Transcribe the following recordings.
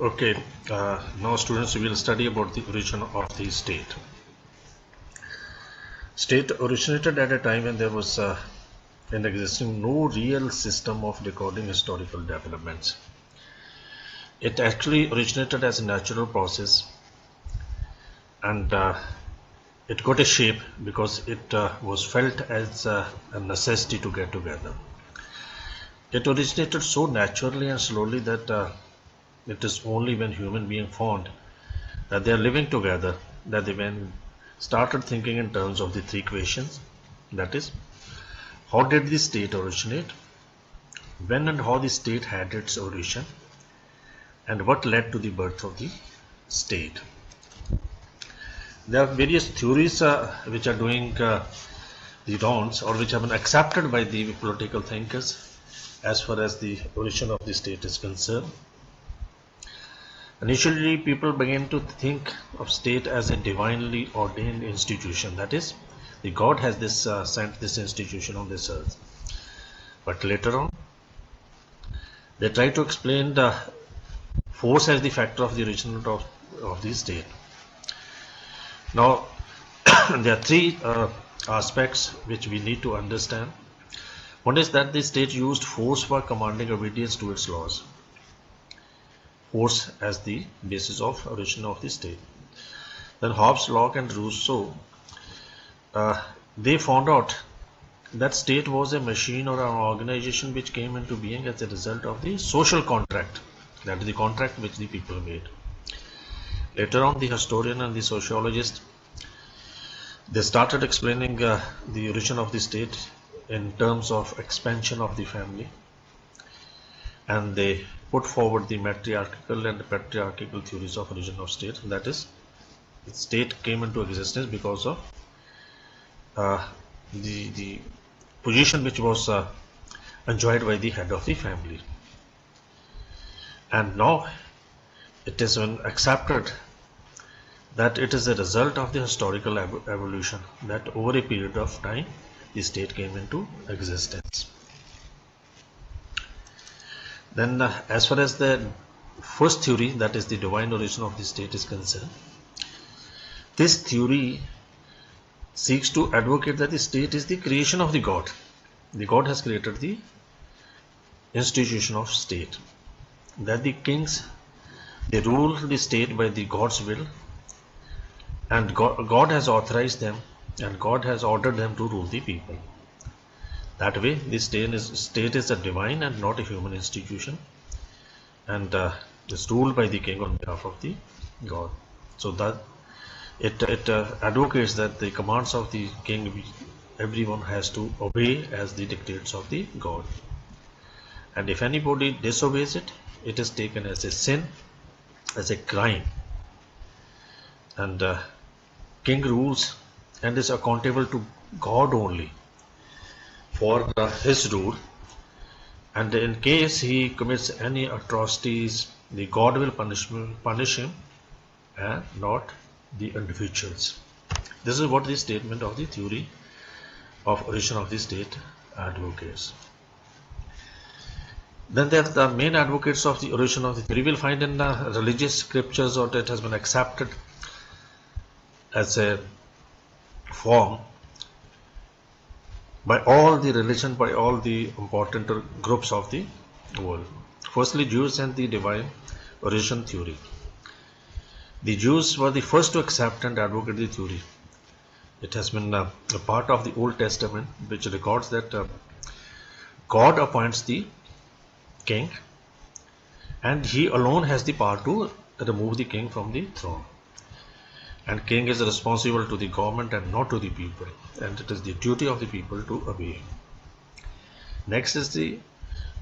Okay, now students will study about the origin of the state. State originated at a time when there was in existing no real system of recording historical developments. It actually originated as a natural process, and it got a shape because it was felt as a necessity to get together. It originated so naturally and slowly that it is only when human beings found that they are living together that they then started thinking in terms of the three questions, that is, how did the state originate, when and how the state had its origin, and what led to the birth of the state. There are various theories which are doing the rounds, or which have been accepted by the political thinkers as far as the origin of the state is concerned. Initially, people began to think of state as a divinely ordained institution. That is, the God has sent this institution on this earth. But later on, they try to explain the force as the factor of the origin of the state. Now, there are three aspects which we need to understand. One is that the state used force for commanding obedience to its laws. Force as the basis of origin of the state. Then Hobbes, Locke and Rousseau, they found out that state was a machine or an organization which came into being as a result of the social contract, that is the contract which the people made. Later on, the historian and the sociologist, they started explaining the origin of the state in terms of expansion of the family, and they put forward the matriarchal and patriarchal theories of origin of state. That is, the state came into existence because of the position which was enjoyed by the head of the family, and now it is accepted that it is a result of the historical evolution that over a period of time the state came into existence. Then as far as the first theory, that is the divine origin of the state, is concerned, this theory seeks to advocate that the state is the creation of the God. The God has created the institution of state, that the kings, they rule the state by the God's will, and God has authorized them and God has ordered them to rule the people. That way, the state is a divine and not a human institution, and is ruled by the king on behalf of the God. So that it advocates that the commands of the king, everyone has to obey as the dictates of the God. And if anybody disobeys it, it is taken as a sin, as a crime. And king rules and is accountable to God only for his rule, and in case he commits any atrocities, the God will punish him and not the individuals. This is what the statement of the theory of origin of the state advocates. Then there are the main advocates of the origin of the theory. We will find in the religious scriptures, or it has been accepted as a form by all the religion, by all the important groups of the world. Firstly, Jews and the divine origin theory. The Jews were the first to accept and advocate the theory. It has been a part of the Old Testament, which records that God appoints the king, and he alone has the power to remove the king from the throne. And king is responsible to the government and not to the people, and it is the duty of the people to obey him. Next is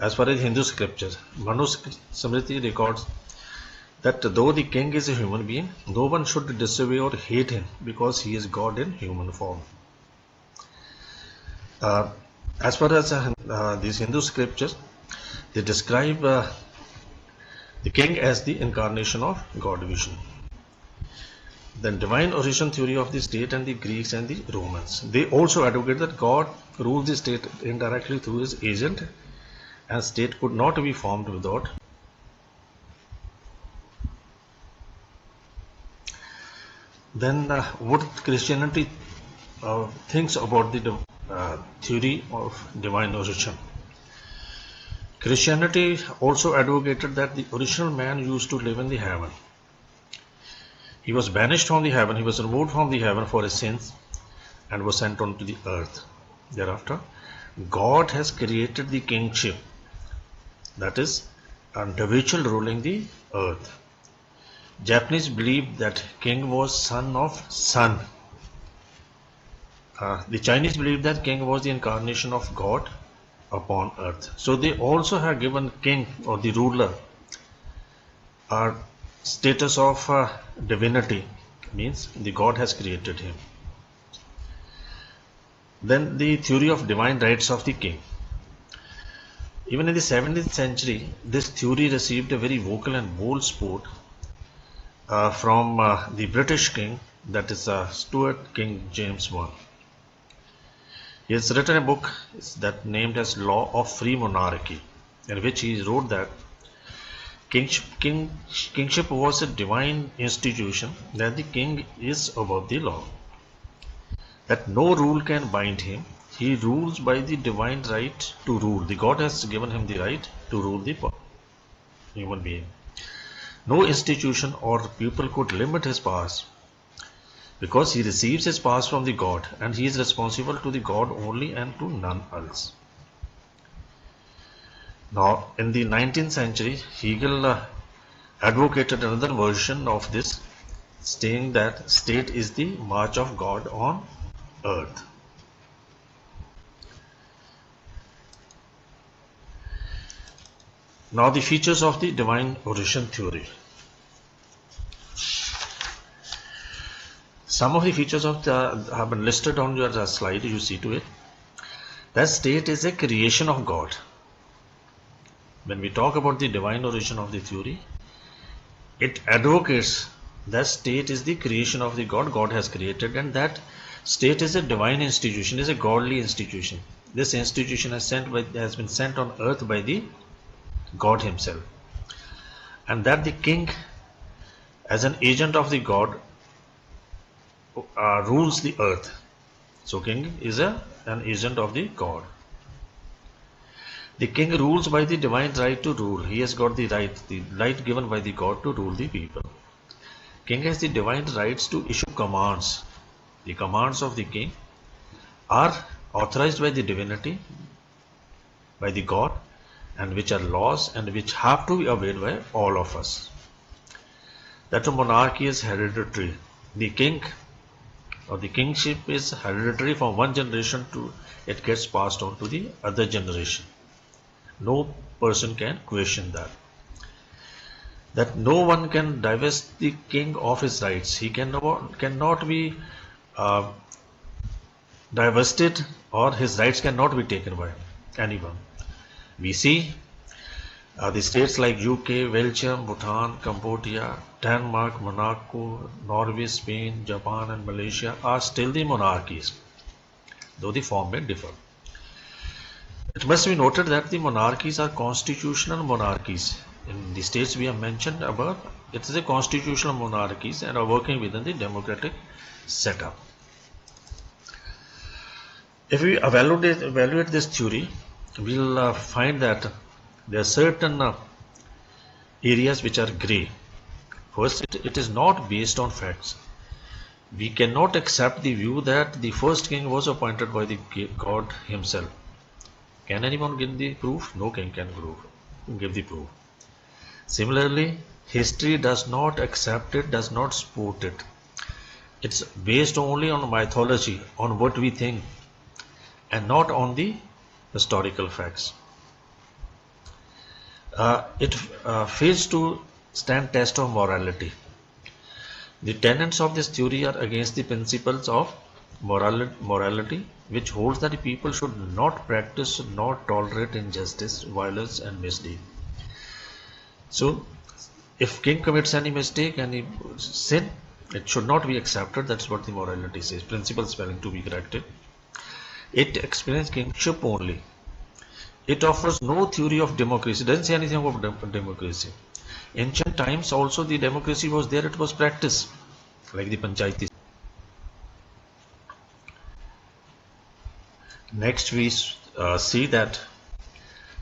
as far as Hindu scriptures, Manu Smriti records that though the king is a human being, no one should disobey or hate him because he is God in human form. As far as these Hindu scriptures, they describe the king as the incarnation of God vision. Then divine origin theory of the state and the Greeks and the Romans. They also advocate that God rules the state indirectly through his agent, and state could not be formed without Then what Christianity thinks about the theory of divine origin. Christianity also advocated that the original man used to live in the heaven. He was banished from the heaven, he was removed from the heaven for his sins and was sent on to the earth. Thereafter, God has created the kingship, that is, an individual ruling the earth. Japanese believed that king was son of sun. The Chinese believed that king was the incarnation of God upon earth. So they also have given king or the ruler a status of divinity, means the God has created him. Then the theory of divine rights of the king. Even in the 17th century, this theory received a very vocal and bold support from the British king, that is Stuart King James I. He has written a book that named as Law of Free Monarchy, in which he wrote that kingship was a divine institution, that the king is above the law, that no rule can bind him. He rules by the divine right to rule. The God has given him the right to rule the human being. No institution or people could limit his powers, because he receives his powers from the God, and he is responsible to the God only and to none else. Now, in the 19th century, Hegel advocated another version of this, saying that state is the march of God on earth. Now, the features of the divine origin theory. Some of the features of have been listed on your slide, you see to it. That state is a creation of God. When we talk about the divine origin of the theory, it advocates that state is the creation of the God. God has created, and that state is a divine institution, is a godly institution. This institution has been sent on earth by the God himself, and that the king, as an agent of the God, rules the earth. So king is an agent of the God. The king rules by the divine right to rule. He has got the right given by the God to rule the people. King has the divine rights to issue commands. The commands of the king are authorized by the divinity, by the God, and which are laws and which have to be obeyed by all of us. That a monarchy is hereditary. The king or the kingship is hereditary from one generation to it gets passed on to the other generation. No person can question that. That no one can divest the king of his rights. He cannot be divested, or his rights cannot be taken by anyone. We see the states like UK, Belgium, Bhutan, Cambodia, Denmark, Monaco, Norway, Spain, Japan and Malaysia are still the monarchies, though the form may differ. It must be noted that the monarchies are constitutional monarchies. In the states we have mentioned above, it is a constitutional monarchies and are working within the democratic setup. If we evaluate this theory, we will find that there are certain areas which are grey. First, it is not based on facts. We cannot accept the view that the first king was appointed by the God himself. Can anyone give the proof? No king can give the proof. Similarly, history does not accept it, does not support it. It's based only on mythology, on what we think, and not on the historical facts. It fails to stand test of morality. The tenets of this theory are against the principles of morality, which holds that people should not practice nor tolerate injustice, violence and misdeed. So, if king commits any mistake, any sin, it should not be accepted. That's what the morality says. Principles failing to be corrected. It explains kingship only. It offers no theory of democracy. It doesn't say anything about democracy. Ancient times also the democracy was there. It was practiced. like the Panchayati. Next we see that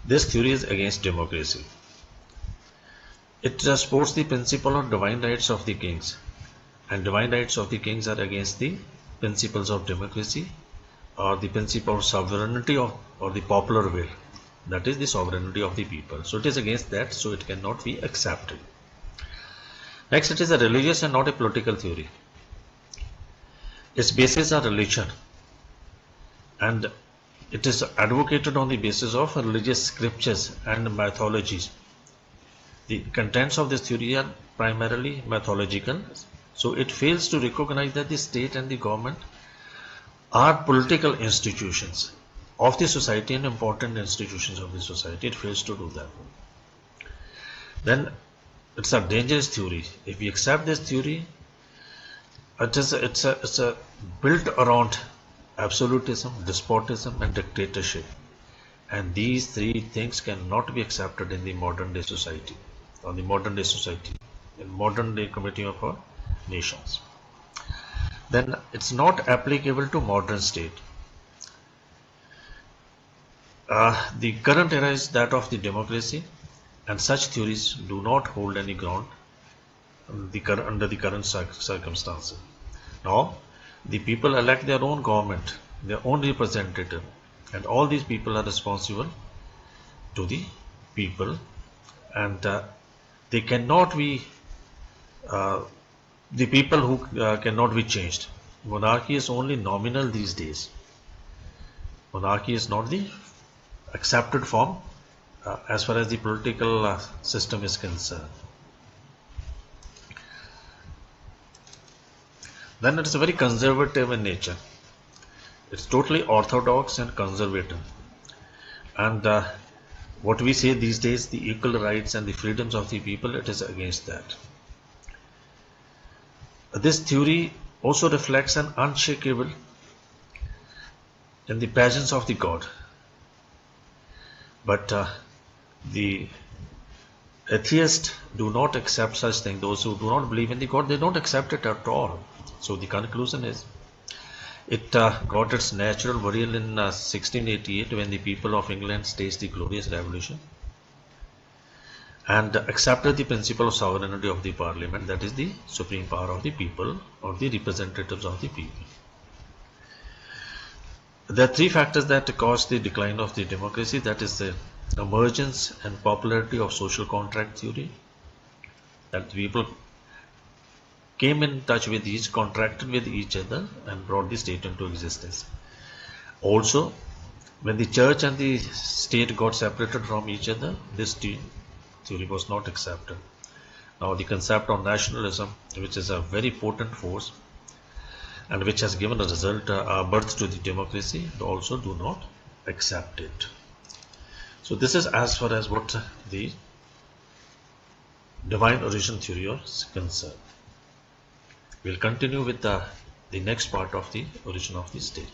this theory is against democracy. It supports the principle of divine rights of the kings, and divine rights of the kings are against the principles of democracy or the principle of sovereignty of, or the popular will, that is the sovereignty of the people. So it is against that, so it cannot be accepted. Next, it is a religious and not a political theory. Its basis are religion, and it is advocated on the basis of religious scriptures and mythologies. The contents of this theory are primarily mythological, so it fails to recognize that the state and the government are political institutions of the society and important institutions of the society. It fails to do that. Then it's a dangerous theory. If we accept this theory, it's a built around absolutism, despotism, and dictatorship, and these three things cannot be accepted in the modern day society, in modern day Committee of our Nations. Then it's not applicable to modern state. The current era is that of the democracy, and such theories do not hold any ground under the current circumstances. Now, the people elect their own government, their own representative, and all these people are responsible to the people, and they cannot be the people who cannot be changed. Monarchy is only nominal these days. Monarchy is not the accepted form as far as the political system is concerned. Then it is very conservative in nature. It's totally orthodox and conservative. And what we say these days, the equal rights and the freedoms of the people, it is against that. This theory also reflects an unshakable in the presence of the God. But the atheists do not accept such things. Those who do not believe in the God, they don't accept it at all. So the conclusion is, it got its natural burial in 1688 when the people of England staged the Glorious Revolution and accepted the principle of sovereignty of the Parliament, that is the supreme power of the people or the representatives of the people. There are three factors that caused the decline of the democracy, that is the emergence and popularity of social contract theory, that people came in touch with contracted with each other and brought the state into existence. Also, when the church and the state got separated from each other, this theory was not accepted. Now the concept of nationalism, which is a very potent force and which has given a result, birth to the democracy, also do not accept it. So this is as far as what the divine origin theory is concerned. We'll continue with the next part of the origin of the state.